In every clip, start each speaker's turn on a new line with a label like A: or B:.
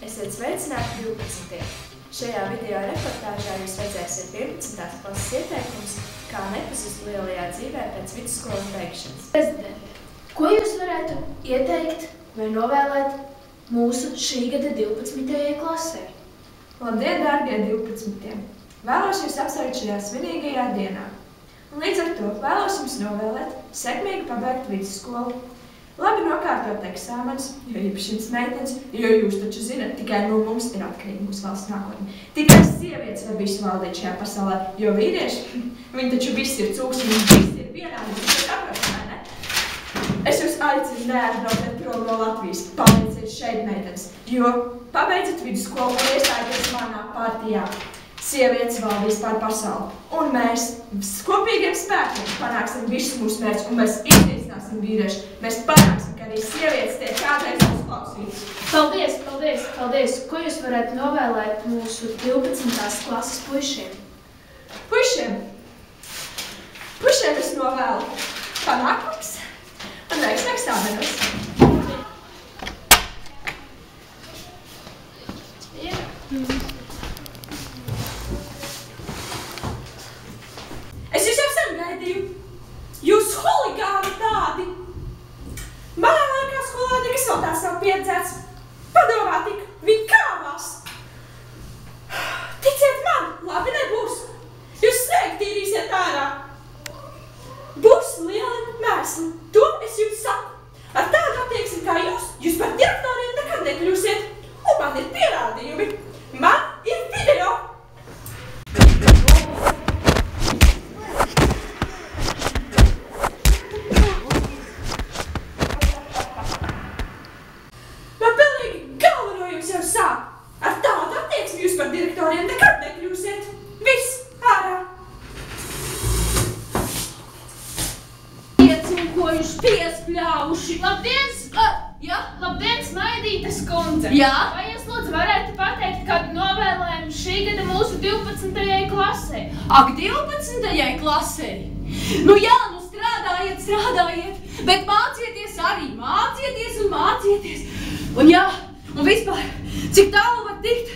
A: Esiet sveicināti 12. Šajā video reportāžā jūs redzēsiet 11. klases ieteikumus, kā nepazust lielajā dzīvē pēc vidusskolas beigšanas.
B: Prezidente, ko jūs varētu ieteikt vai novēlēt mūsu šī gada 12. klasē?
A: Labdien, dārgie 12. Vēlos jūs apsveikt šajā svinīgajā dienā. Un līdz ar to vēlos jums novēlēt sekmīgi pabeigt vidusskolu, labi nokārtot eksāmenus, jo īpaši jums meitenes, jo jūs taču zināt, tikai no mums ir atkarīgi mūsu valsts nākotne. Tikai sievietes var visu valdīt šajā pasaulē, jo vīrieši, viņi taču visi ir cūks, viņi visi ir vienādi, viņi ir aprakšanai, ne? Es jūs aicinu neatbraukt prom no Latvijas, palieciet šeit, meitenes, jo pabeidzat vidusskolu un iestājieties manā partijā. Sievietes valdīs pār pasauli, un mēs kopīgiem spēkiem panāksim visus mūsu mērķus, un mēs iznīcināsim vīriešu. Mēs panāksim, ka arī sievietes tiek kādreiz uzklausītas.
B: Paldies, paldies, paldies! Ko jūs varētu novēlēt mūsu 12. klases puišiem?
A: Puišiem es novēlu panākums un veiksmi eksāmenos. Es jūs jau sen gaidīju. Jūs huligāni tādi. Manā laikā skolā nekas vēl tāds nav pieredzēts. Padomā tik, viņi kāvās. Ticiet man, labi nebūs. Jūs steigti tīrīsiet ārā. Būs lieli mēsli. To es jums saku. Ar tādu attieksmi kā jūs par direktoriem nekad nekļūsiet. Un man ir pierādījumi. Man ir video. Ar tādu attieksmi jūs par direktoriem nekad nekļūsiet. Viss ārā.
B: Iecūkojuši, piespļāvuši. Labdien, labdien, Smaidītes kundze.
C: Jā?
B: Vai jūs lūdzu varētu pateikt kādu novēlējumu šī gada mūsu 12. klasē?
C: Ak, 12. klasē? Nu jā, nu strādājiet, bet mācieties arī, mācieties. Un jā, un vispār, cik tālu var tikt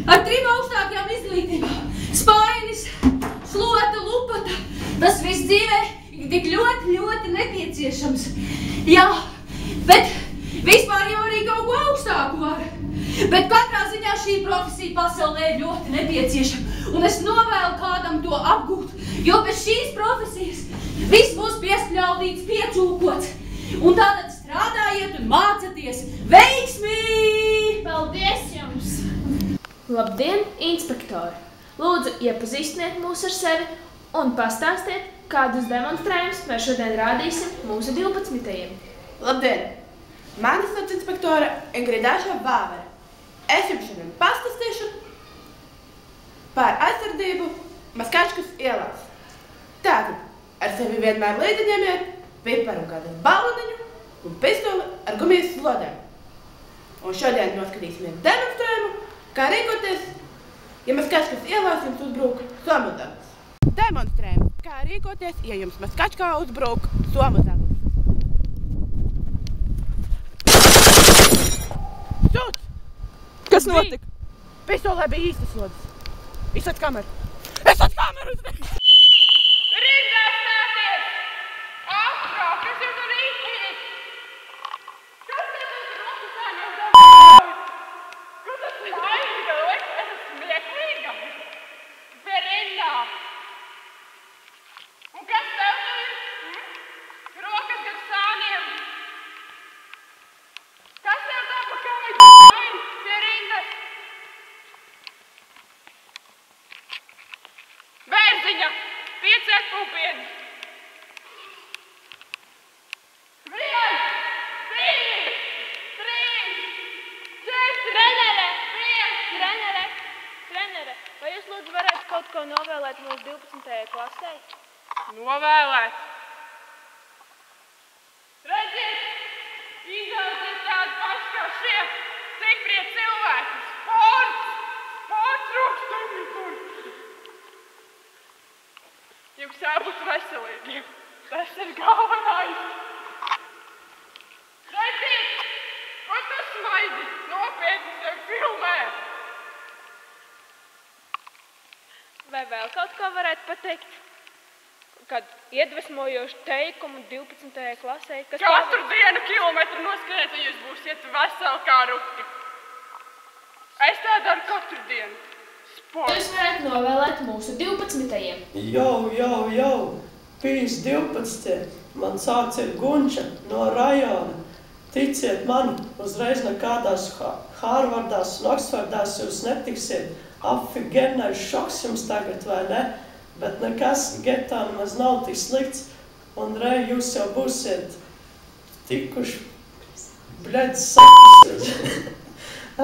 C: ar 3 augstākajām izglītībām. Spainis, slota, lupata, tas viss dzīvē tik ļoti nepieciešams. Jā, bet vispār jau arī kaut ko augstāku var. Bet katrā ziņā šī profesija pasaulē ir ļoti nepieciešama. Un es novēlu kādam to apgūt, jo bez šīs profesijas viss būs piespļaudīts, piecūkots. Un tātad strādājiet un mācaties. Veiksmī!
B: Paldies jums! Labdien, inspektori! Lūdzu, iepazīstiniet mūs ar sevi un pastāstiet, kādus demonstrējumus mēs šodien rādīsim mūsu 12.
D: Labdien! Mani sauc inspektore Ingridāša Vāvere. Es jums šodien pastāstīšu par aizsardzību Maskačkas ielās. Tātad ar sevi vienmēr līdzi ņemiet piparu kādu baloniņu un pistoli ar gumijas slodēm. Un šodien noskatīsimies demonstrējumu, kā rīkoties, ja Maskačkas ielās jums uzbrūk somazālis. Demonstrējumu, kā rīkoties, ja jums Maskačkā uzbrūk somazālis. Sūds!
C: Kas notika?
D: Pistolē bija īstas slodzes. Izsāc kameru! Izsāc kameru!
E: Rindā stāties! Ātrā, kas jūs tur izdarīt? Kas te tas roku saņem? Kas tas ir aizgājis? Es esmu smieklīga. Rindā! Un kas tev tur ir? Rokas gar sāniem. Kas tev tā pa kāju? Pie rindas! Bērziņa! Pieciet pupieni! Viens! 2! 3! 4!
B: Trenere, vai jūs lūdzu varētu kaut ko novēlēt mūsu 12. klasē?
E: Novēlēt! Redziet! Izaudziet tādu pašu kā šie stiprie cilvēki! Sports rūkstumi tur! Jums jābūt veselīgiem. Tas ir galvenais. Redziet, ko tu smaidi? Nopietni sev filmu.
B: Vai vēl kaut ko varētu pateikt? Kādu iedvesmojošu teikumu 12. klasē?
E: Katru dienu kilometru noskriet, un jūs būsiet veseli kā ruti. Es tā daru katru dienu. Sports.
B: Jūs varētu novēlēt mūsu 12.
F: Jau, pīs 12. Man sauc ir Gunča no rajona. Ticiet man, uzreiz nekādās Hārvardās un Oksfordās jūs netiksiet. Afigenais šoks jums tagad, vai ne? Bet nekas getā nemaz nav tik slikts. Un jūs jau būsiet tikuši, sakusies.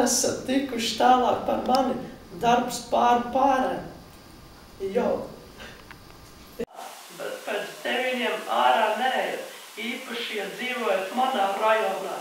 F: Esat tikuši tālāk par mani. Darbs pārē. Bet pēc 9 ārā neejat. Īpaši, ja dzīvojat manā rajonā.